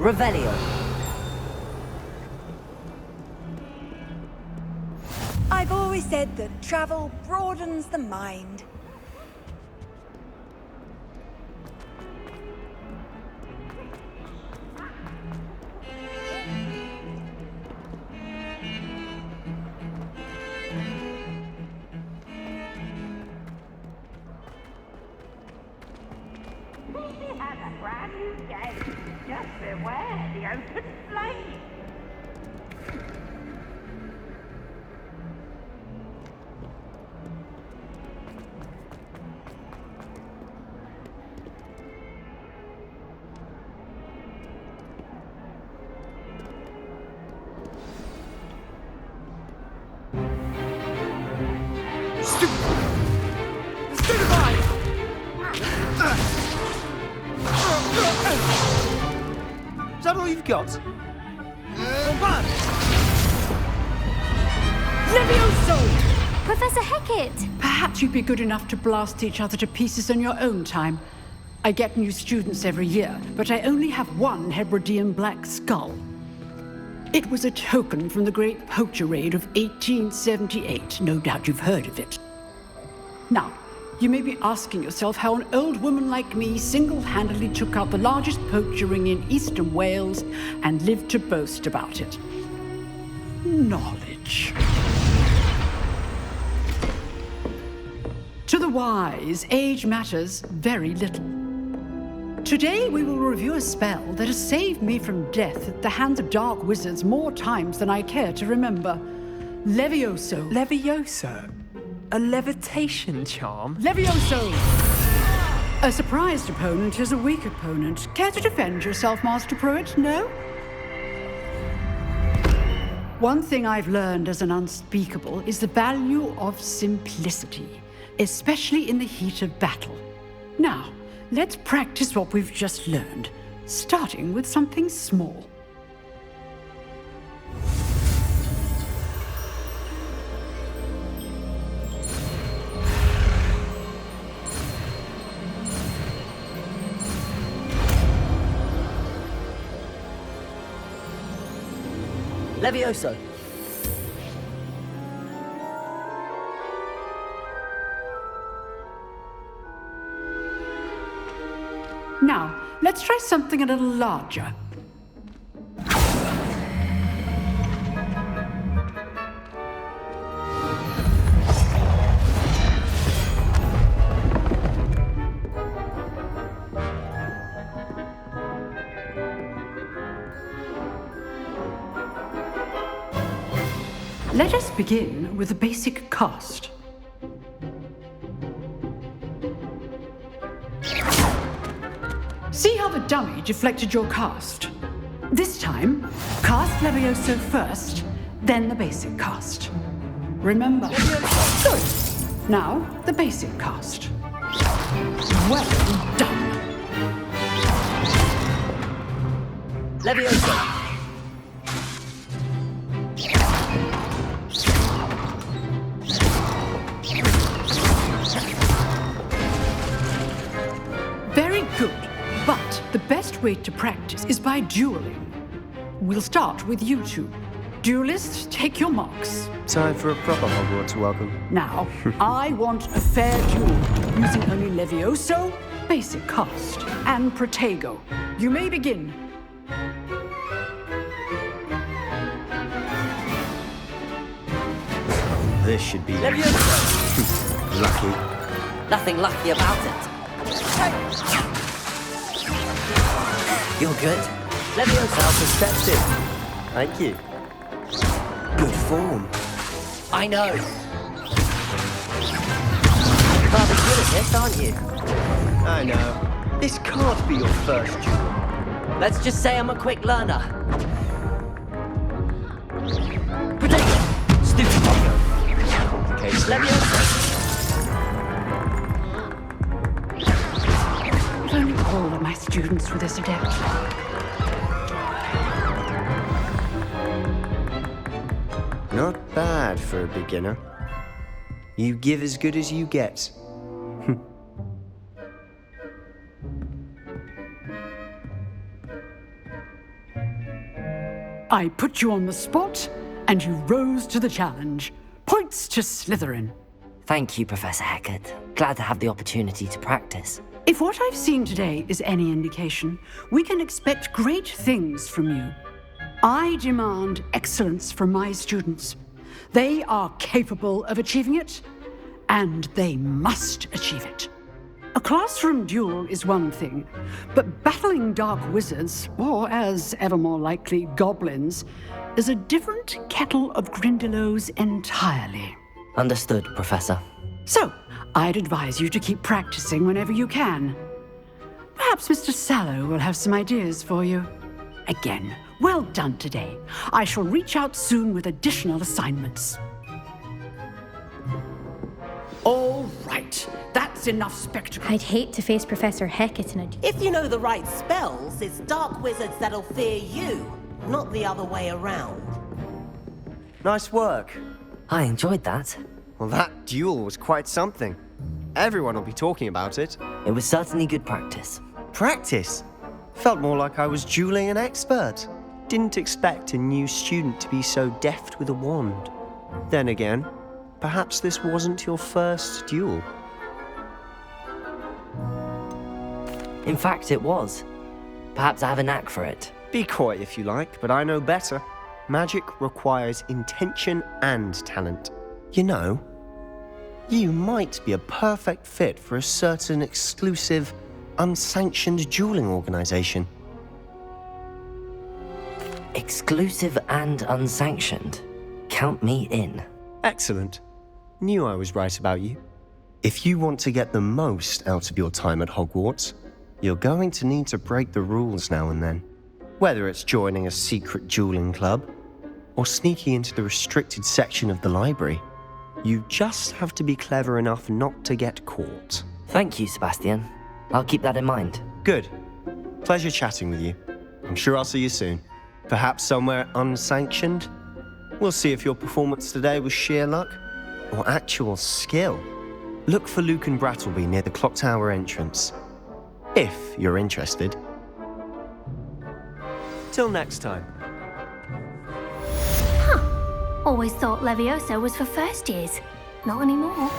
Revelio. I've always said that travel broadens the mind. She has a brand new game. Just beware the open flame. Is that all you've got? Levioso! Professor Hecat! Perhaps you'd be good enough to blast each other to pieces in your own time. I get new students every year, but I only have one Hebridean black skull. It was a token from the Great Poacher Raid of 1878. No doubt you've heard of it. Now, you may be asking yourself how an old woman like me single-handedly took out the largest poacher ring in eastern Wales and lived to boast about it. Knowledge. To the wise, age matters very little. Today we will review a spell that has saved me from death at the hands of dark wizards more times than I care to remember. Levioso. Levioso? A levitation charm? Levioso! A surprised opponent is a weak opponent. Care to defend yourself, Master Pruitt? No? One thing I've learned as an unspeakable is the value of simplicity, especially in the heat of battle. Now, let's practice what we've just learned, starting with something small. Levioso. Now, let's try something a little larger. Let us begin with the basic cast. See how the dummy deflected your cast? This time, cast Levioso first, then the basic cast. Remember. Good. Now, the basic cast. Well done. Levioso. Very good. But the best way to practice is by dueling. We'll start with you two. Duelists, take your marks. Time for a proper Hogwarts welcome. Now, I want a fair duel, using only Levioso, basic cast, and Protego. You may begin. This should be Levioso. lucky. Nothing lucky about it. You're good. Levioso. Perspective. Thank you. Good form. I know. You're rather good at this, aren't you? I know. This can't be your first duel. Let's just say I'm a quick learner. Protego. Stupid Pogo. Case Levioso. If only all of my students were this adept. Not bad for a beginner. You give as good as you get. I put you on the spot, and you rose to the challenge. Points to Slytherin. Thank you, Professor Hecat. Glad to have the opportunity to practice. If what I've seen today is any indication, we can expect great things from you. I demand excellence from my students. They are capable of achieving it, and they must achieve it. A classroom duel is one thing, but battling dark wizards, or as ever more likely, goblins, is a different kettle of Grindylows entirely. Understood, Professor. So, I'd advise you to keep practicing whenever you can. Perhaps Mr. Sallow will have some ideas for you. Again, well done today. I shall reach out soon with additional assignments. All right, that's enough spectacle. I'd hate to face Professor Hecat in a... If you know the right spells, it's dark wizards that'll fear you, not the other way around. Nice work. I enjoyed that. Well, that duel was quite something. Everyone will be talking about it. It was certainly good practice. Practice? Felt more like I was dueling an expert. Didn't expect a new student to be so deft with a wand. Then again, perhaps this wasn't your first duel. In fact, it was. Perhaps I have a knack for it. Be coy if you like, but I know better. Magic requires intention and talent. You know, you might be a perfect fit for a certain exclusive, unsanctioned dueling organization. Exclusive and unsanctioned. Count me in. Excellent. Knew I was right about you. If you want to get the most out of your time at Hogwarts, you're going to need to break the rules now and then. Whether it's joining a secret dueling club, or sneaking into the restricted section of the library, you just have to be clever enough not to get caught. Thank you, Sebastian. I'll keep that in mind. Good. Pleasure chatting with you. I'm sure I'll see you soon. Perhaps somewhere unsanctioned? We'll see if your performance today was sheer luck or actual skill. Look for Luke and Brattleby near the clock tower entrance, if you're interested. Till next time. Always thought Leviosa was for first years. Not anymore.